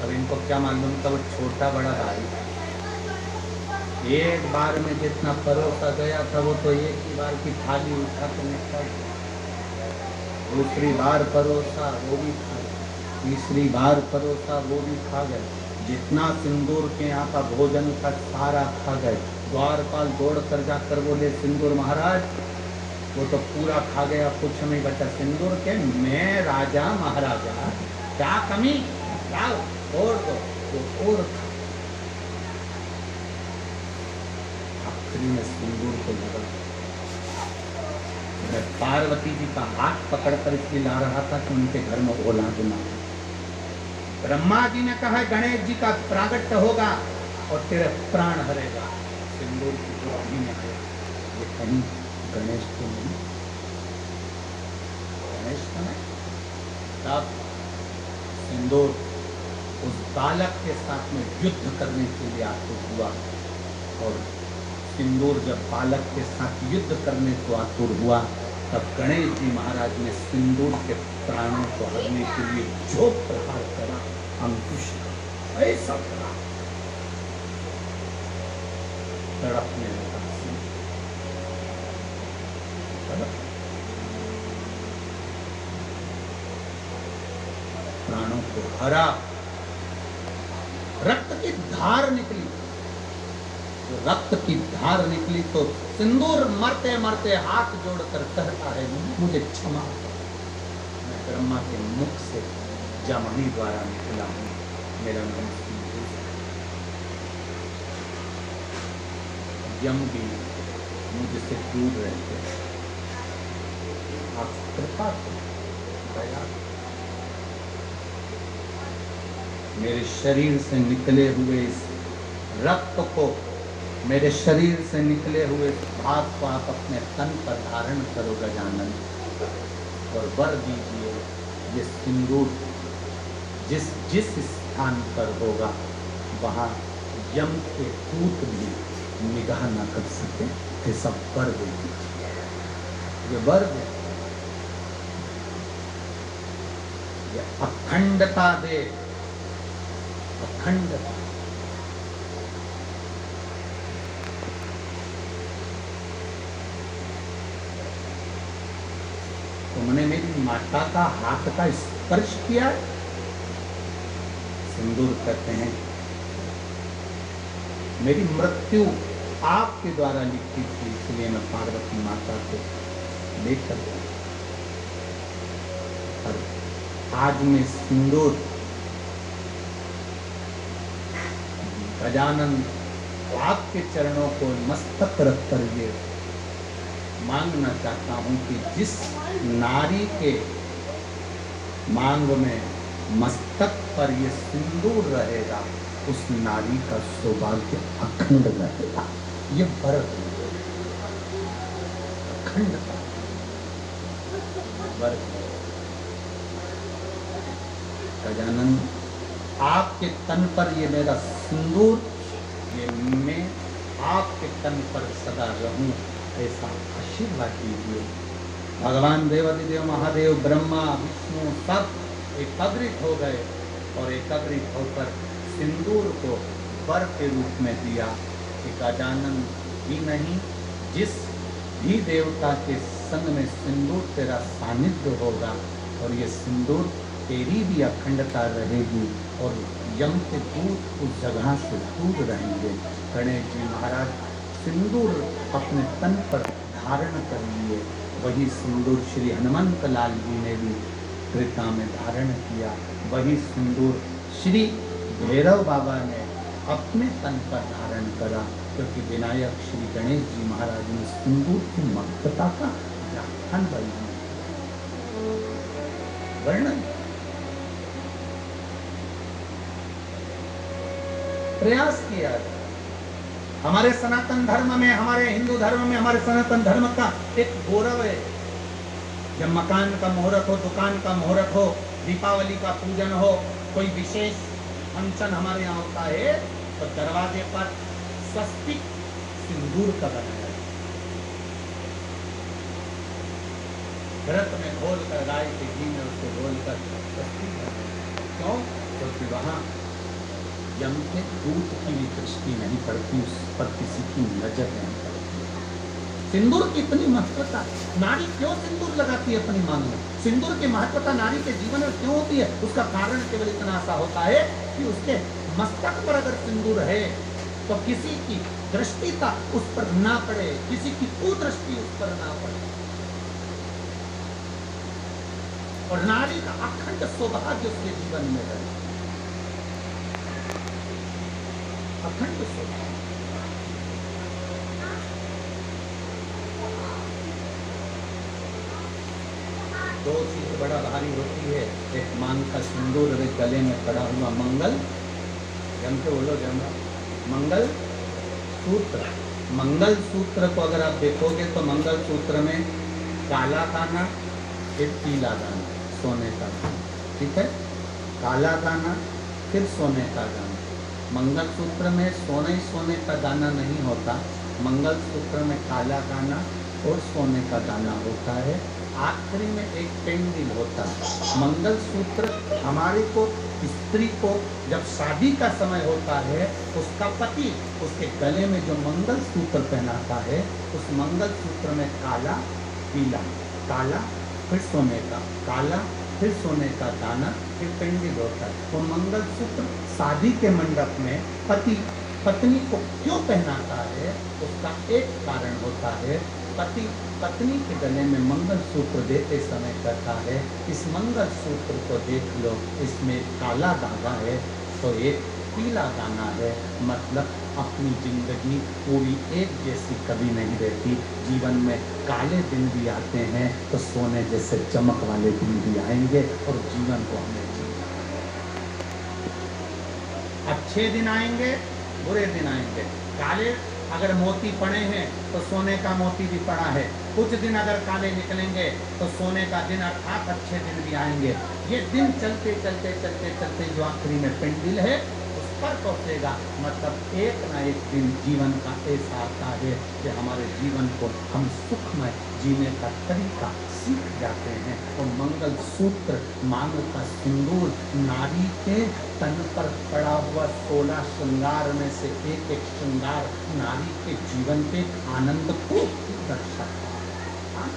अब इनको क्या मालूम था वो छोटा बड़ा भाई, एक बार में जितना परोसा गया था वो तो एक ही बार की थाली उठा के निकल गया। दूसरी बार परोसा वो भी खा गया, तीसरी बार परोसा वो भी खा गए। जितना सिंदूर के यहाँ का भोजन था सारा खा गए। द्वारपाल दौड़ कर जाकर बोले सिंदूर महाराज वो तो पूरा खा गया, कुछ नहीं बचा। सिंदूर के मैं राजा महाराजा, क्या कमी, क्या और दो वो और खा। आखिरी में सिंदूर को लगा। मैं पार्वती जी का हाथ पकड़कर इसलिए ला रहा था कि उनके घर में औलाद ना हो। ब्रह्मा जी ने कहा गणेश जी का प्रागट्य होगा और तेरे प्राण हरेगा। सिंदूर की जोड़ी में आया, ये कहीं गणेश तो नहीं, गणेश तो नहीं। तब सिंदूर उस बालक के साथ में युद्ध करने के लिए आतुर हुआ और सिंदूर जब बालक के साथ युद्ध करने को आतुर हुआ तब गणेश जी महाराज ने सिंदूर के प्राणों को हरने के लिए जो प्रहार करा, अंकुश ऐसा करा, तड़पने लगा। प्राणों को हरा, रक्त की धार निकली। रक्त की धार निकली तो सिंदूर मरते मरते हाथ जोड़कर कहता है मुझे क्षमा करो, मैं ब्रह्मा के मुख से जमनी द्वारा निकला हूं, मेरा नाम सिंदूर। यम भी मुझसे दूर रहते, आप कृपा दया मेरे शरीर से निकले हुए इस रक्त को, मेरे शरीर से निकले हुए भाग को आप अपने तन पर धारण करो गजानन, और वर दीजिए ये सिंदूर जिस जिस स्थान पर होगा वहाँ यम के दूत भी निगाह न कर सके, ऐसा वर दे दीजिए। ये वर दे, ये अखंडता दे, अखंडता। तुमने मेरी माता का हाथ का स्पर्श किया है? सिंदूर कहते हैं मेरी मृत्यु आपके द्वारा लिखी थी, इसलिए मैं पार्वती माता को लेकर गया। और आज मैं सिंदूर गजानन आपके चरणों को मस्तक रख कर ये मांगना चाहता हूं कि जिस नारी के मांग में मस्तक पर ये सिंदूर रहेगा उस नारी का सौभाग्य अखंड रहेगा। ये वर्ग अखंड वर्ग। गजानन आपके तन पर ये मेरा सिंदूर, ये मैं आपके तन पर सदा रहूं, ऐसा आशीर्वाद दीजिए। भगवान देवादिदेव महादेव ब्रह्मा विष्णु सब एकत्रित हो गए और एकत्रित होकर सिंदूर को वर के रूप में दिया कि गजानन ही नहीं, जिस भी देवता के संग में सिंदूर तेरा सानिध्य होगा और ये सिंदूर तेरी भी अखंडता रहेगी और यम के दूत उस जगह से दूर रहेंगे। गणेश जी महाराज सिंदूर अपने तन पर धारण कर लिए, वही सिंदूर श्री हनुमंत लाल जी ने भी त्रेता में धारण किया, वही सिंदूर श्री भैरव बाबा ने अपने तन पर धारण करा, क्योंकि विनायक श्री गणेश जी महाराज ने सिंदूर की महत्ता का व्याख्यान वर्णन प्रयास किया। हमारे सनातन धर्म में, हमारे हिंदू धर्म में, हमारे सनातन धर्म का एक गौरव है। जब मकान का मुहूर्त हो, दुकान का मुहूर्त हो, दीपावली का पूजन हो, कोई विशेष फंक्शन हमारे यहाँ होता है तो दरवाजे पर स्वस्तिक सिंदूर का बनाया है। व्रत में घोल कर, गाय के घी में उसको घोल कर स्वस्तिक बनाया। क्यों? क्योंकि वहाँ यम के दूत की भी दृष्टि नहीं पड़ती, उस पर किसी की नजर नहीं पड़ती। सिंदूर की इतनी महत्वता, नारी क्यों सिंदूर लगाती है अपनी मांग में? सिंदूर की महत्वता नारी के जीवन में क्यों होती है? उसका कारण केवल इतना सा होता है कि उसके मस्तक पर अगर सिंदूर है तो किसी की दृष्टि का उस पर ना पड़े, किसी की कुदृष्टि उस पर ना पड़े। और नारी का अखंड सौभाग्य उसके जीवन में है, अखंड सौभाग्य। दो चीज बड़ा भारी होती है, एक मांग का सिंदूर और एक गले में पड़ा हुआ मंगल, जम के बोलो जम, मंगल सूत्र। मंगल सूत्र को अगर आप देखोगे तो मंगल सूत्र में काला दाना, फिर पीला दाना, सोने का दाना, ठीक है, काला दाना फिर सोने का दाना। मंगल सूत्र में सोने का दाना नहीं होता, मंगल सूत्र में काला दाना और सोने का दाना होता है, आखिरी में एक पेंडिल होता है। मंगल सूत्र हमारे को, स्त्री को जब शादी का समय होता है, उसका पति उसके गले में जो मंगल सूत्र पहनाता है, उस मंगल सूत्र में काला पीला, काला फिर सोने का, काला फिर सोने का दाना, फिर पेंडिल होता है। वो मंगल सूत्र शादी के मंडप में पति पत्नी को क्यों पहनाता है, उसका एक कारण होता है, पति पत्नी के गले में मंगल सूत्र देते समय कहता है, इस मंगल सूत्र को देख लो, इसमें काला धागा है तो एक पीला दाना है। मतलब अपनी जिंदगी पूरी एक जैसी कभी नहीं रहती, जीवन में काले दिन भी आते हैं तो सोने जैसे चमक वाले दिन भी आएंगे और जीवन को हमें जीना है। अच्छे दिन आएंगे, बुरे दिन आएंगे। काले अगर मोती पड़े हैं तो सोने का मोती भी पड़ा है, कुछ दिन अगर काले निकलेंगे तो सोने का दिन अर्थात अच्छे दिन भी आएंगे। ये दिन चलते चलते चलते चलते जो आखिरी में पेंडिल है उस पर पहुंचेगा। मतलब एक ना एक दिन जीवन का ऐसा आता है कि हमारे जीवन को हम सुखमय जीने का तरीका सीख जाते हैं। और मंगल सूत्र, मांग का सिंदूर, नारी के तन पर पड़ा हुआ 16 श्रृंगार में से एक एक श्रृंगार नारी के जीवन के आनंद को दर्शाता है।